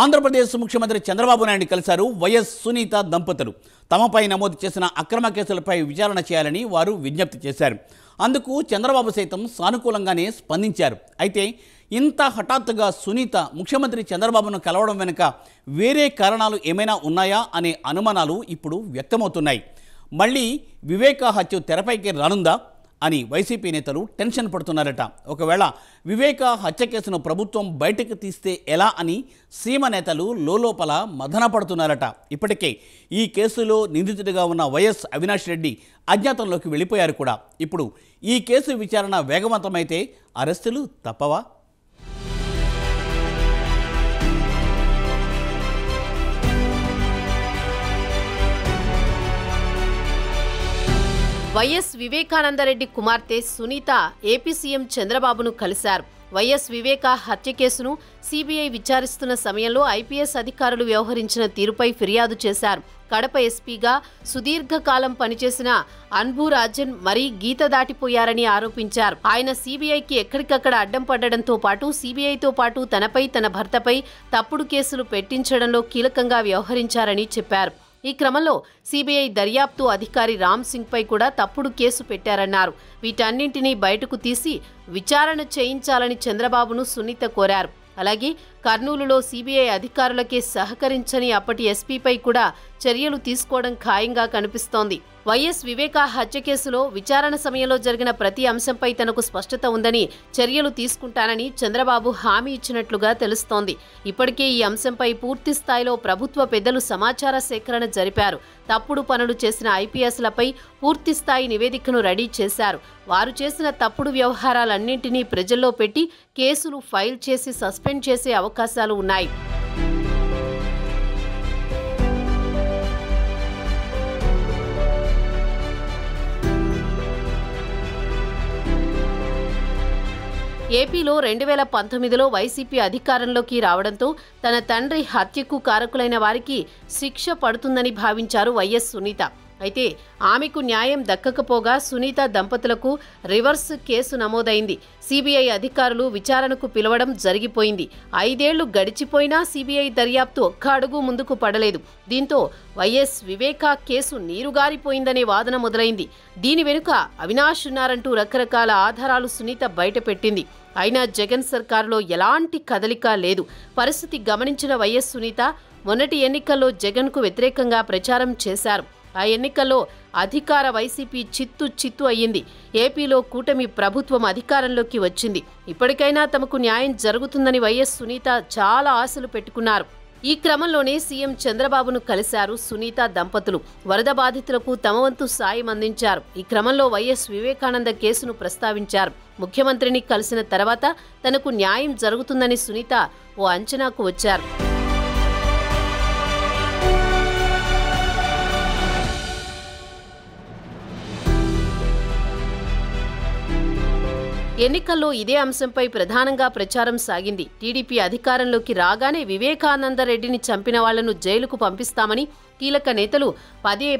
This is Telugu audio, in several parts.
ఆంధ్రప్రదేశ్ ముఖ్యమంత్రి చంద్రబాబు నాయుడు కలిశారు వైఎస్ సునీత దంపతులు. తమపై నమోదు చేసిన అక్రమ కేసులపై విచారణ చేయాలని వారు విజ్ఞప్తి చేశారు. అందుకు చంద్రబాబు సైతం సానుకూలంగానే స్పందించారు. అయితే ఇంత హఠాత్తుగా సునీత ముఖ్యమంత్రి చంద్రబాబును కలవడం వెనుక వేరే కారణాలు ఏమైనా ఉన్నాయా అనే అనుమానాలు ఇప్పుడు వ్యక్తమవుతున్నాయి. మళ్ళీ వివేక హత్య తెరపైకి రానుందా అని వైసీపీ నేతలు టెన్షన్ పడుతున్నారట. ఒకవేళ వివేక హత్య కేసును ప్రభుత్వం బయటకు తీస్తే ఎలా అని సీమ నేతలు లోలోపల మదన పడుతున్నారట. ఇప్పటికే ఈ కేసులో నిందితుడిగా ఉన్న వైఎస్ అవినాష్ రెడ్డి అజ్ఞాతంలోకి వెళ్ళిపోయారు కూడా. ఇప్పుడు ఈ కేసు విచారణ వేగవంతమైతే అరెస్టులు తప్పవా? వైఎస్ వివేకానందరెడ్డి కుమార్తె సునీత ఏపీ సీఎం చంద్రబాబును కలిశారు. వైఎస్ వివేక హత్య కేసును సీబీఐ విచారిస్తున్న సమయంలో ఐపీఎస్ అధికారులు వ్యవహరించిన తీరుపై ఫిర్యాదు చేశారు. కడప ఎస్పీగా సుదీర్ఘకాలం పనిచేసిన అన్బు రాజన్ మరీ గీత దాటిపోయారని ఆరోపించారు. ఆయన సీబీఐకి ఎక్కడికక్కడ అడ్డం పడడంతో పాటు సీబీఐతో పాటు తనపై తన భర్తపై తప్పుడు కేసులు పెట్టించడంలో కీలకంగా వ్యవహరించారని చెప్పారు. ఈ క్రమంలో సీబీఐ దర్యాప్తు అధికారి రామ్ సింగ్ పై కూడా తప్పుడు కేసు పెట్టారన్నారు. వీటన్నింటినీ బయటకు తీసి విచారణ చేయించాలని చంద్రబాబును సునీత కోరారు. అలాగే కర్నూలులో సీబీఐ అధికారులకే సహకరించని అప్పటి ఎస్పీపై కూడా చర్యలు తీసుకోవడం ఖాయంగా కనిపిస్తోంది. వైఎస్ వివేక హత్య కేసులో విచారణ సమయంలో జరిగిన ప్రతి అంశంపై తనకు స్పష్టత ఉందని, చర్యలు తీసుకుంటానని చంద్రబాబు హామీ ఇచ్చినట్లుగా తెలుస్తోంది. ఇప్పటికే ఈ అంశంపై పూర్తి స్థాయిలో ప్రభుత్వ పెద్దలు సమాచార సేకరణ జరిపారు. తప్పుడు పనులు చేసిన ఐపీఎస్లపై పూర్తి స్థాయి నివేదికను రెడీ చేశారు. వారు చేసిన తప్పుడు వ్యవహారాలన్నింటినీ ప్రజల్లో పెట్టి కేసులు ఫైల్ చేసి సస్పెండ్ చేసే అవకాశాలు ఉన్నాయి. ఏపీలో 2019లో వైసీపీ అధికారంలోకి రావడంతో తన తండ్రి హత్యకు కారకులైన వారికి శిక్ష పడుతుందని భావించారు వైఎస్ సునీత. అయితే ఆమెకు న్యాయం దక్కకపోగా సునీత దంపతులకు రివర్స్ కేసు నమోదైంది. సీబీఐ అధికారులు విచారణకు పిలవడం జరిగిపోయింది. 5 ఏళ్లు గడిచిపోయినా సీబీఐ దర్యాప్తు ఒక్క అడుగు ముందుకు పడలేదు. దీంతో వైఎస్ వివేక కేసు నీరుగారిపోయిందనే వాదన మొదలైంది. దీని వెనుక అవినాష్ ఉన్నారంటూ రకరకాల ఆధారాలు సునీత బయటపెట్టింది. అయినా జగన్ సర్కారులో ఎలాంటి కదలిక లేదు. పరిస్థితి గమనించిన వైఎస్ సునీత మొన్నటి ఎన్నికల్లో జగన్కు వ్యతిరేకంగా ప్రచారం చేశారు. ఆ ఎన్నికల్లో అధికార వైసీపీ చిత్తు అయ్యింది. ఏపీలో కూటమి ప్రభుత్వం అధికారంలోకి వచ్చింది. ఇప్పటికైనా తమకు న్యాయం జరుగుతుందని వైఎస్ సునీత చాలా ఆశలు పెట్టుకున్నారు. ఈ క్రమంలోనే సీఎం చంద్రబాబును కలిశారు సునీత దంపతులు. వరద బాధితులకు తమ వంతు సాయం అందించారు. ఈ క్రమంలో వైఎస్ వివేకానంద కేసును ప్రస్తావించారు. ముఖ్యమంత్రిని కలిసిన తర్వాత తనకు న్యాయం జరుగుతుందని సునీత ఓ అంచనాకు వచ్చారు. ఎన్నికల్లో ఇదే అంశంపై ప్రధానంగా ప్రచారం సాగింది. టీడీపీ అధికారంలోకి రాగానే వివేకానందరెడ్డిని చంపిన వాళ్లను జైలుకు పంపిస్తామని కీలక నేతలు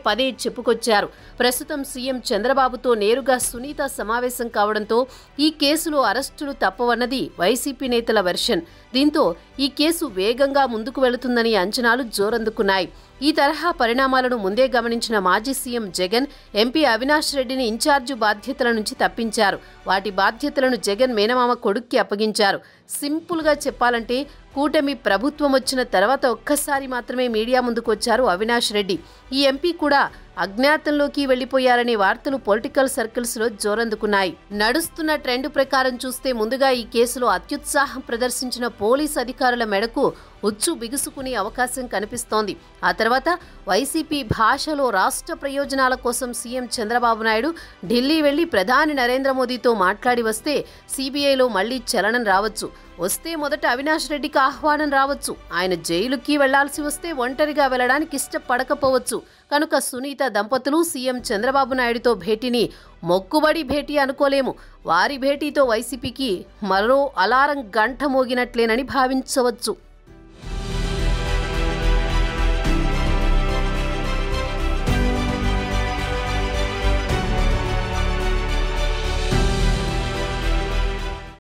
పదే చెప్పుకొచ్చారు. ప్రస్తుతం సీఎం చంద్రబాబుతో నేరుగా సునీత సమావేశం కావడంతో ఈ కేసులో అరెస్టులు తప్పవన్నది వైసీపీ నేతల వెర్షన్. దీంతో ఈ కేసు వేగంగా ముందుకు వెళుతుందని అంచనాలు జోరందుకున్నాయి. ఈ తరహా పరిణామాలను ముందే గమనించిన మాజీ సీఎం జగన్ ఎంపీ అవినాష్ రెడ్డిని ఇన్ఛార్జి బాధ్యతల నుంచి తప్పించారు. వాటి బాధ్యతలను జగన్ మేనమామ కొడుక్కి అప్పగించారు. సింపుల్గా చెప్పాలంటే కూటమి ప్రభుత్వం వచ్చిన తర్వాత ఒక్కసారి మాత్రమే మీడియా ముందుకు వచ్చారు అవినాష్ రెడ్డి. ఈ ఎంపీ కూడా అజ్ఞాతంలోకి వెళ్లిపోయారనే వార్తలు పొలిటికల్ సర్కిల్స్లో జోరందుకున్నాయి. నడుస్తున్న ట్రెండ్ ప్రకారం చూస్తే ముందుగా ఈ కేసులో అత్యుత్సాహం ప్రదర్శించిన పోలీస్ అధికారుల మెడకు ఉచ్చు బిగుసుకునే అవకాశం కనిపిస్తోంది. ఆ తర్వాత వైసీపీ భాషలో రాష్ట్ర ప్రయోజనాల కోసం సీఎం చంద్రబాబు నాయుడు ఢిల్లీ వెళ్లి ప్రధాని నరేంద్ర మోదీతో మాట్లాడి వస్తే సీబీఐలో మళ్లీ చలనం రావచ్చు. వస్తే మొదట అవినాష్ రెడ్డికి ఆహ్వానం రావచ్చు. ఆయన జైలుకి వెళ్లాల్సి వస్తే ఒంటరిగా వెళ్లడానికి ఇష్టపడకపోవచ్చు. కనుక సునీత దంపతులు సీఎం చంద్రబాబు నాయుడుతో భేటీని మొక్కుబడి భేటీ అనుకోలేము. వారి భేటీతో వైసీపీకి మరో అలారం గంట మోగినట్లేనని భావించవచ్చు.